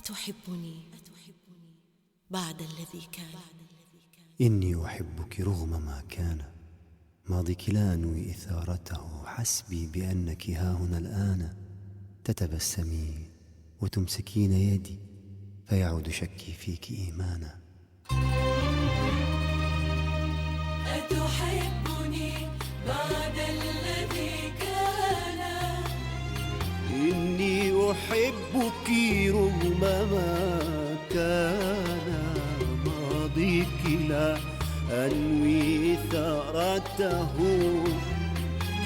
أتحبني بعد الذي كان؟ إني أحبك رغم ما كان، ماضيك لا أنوي إثارته، حسبي بأنك هاهنا الآن. تتبسمين وتمسكين يدي، فيعود شكي فيك إيمانا. أتحبني بعد الذي كان؟ إني أحبك رغم ما كان، ماضيك لا أنوي إثارته،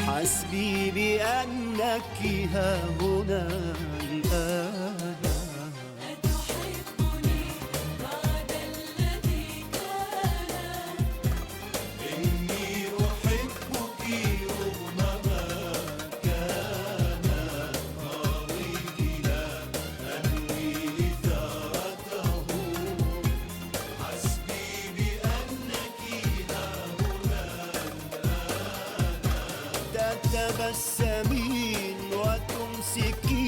حسبي بأنك هاهنا الآن. أتحبني بعد الذي كان؟ إني أحبك رغم ما كان، ماضيك لا أنوي إثارته، حسبي بأنك هاهنا الآن. تتبسمين وتمسكين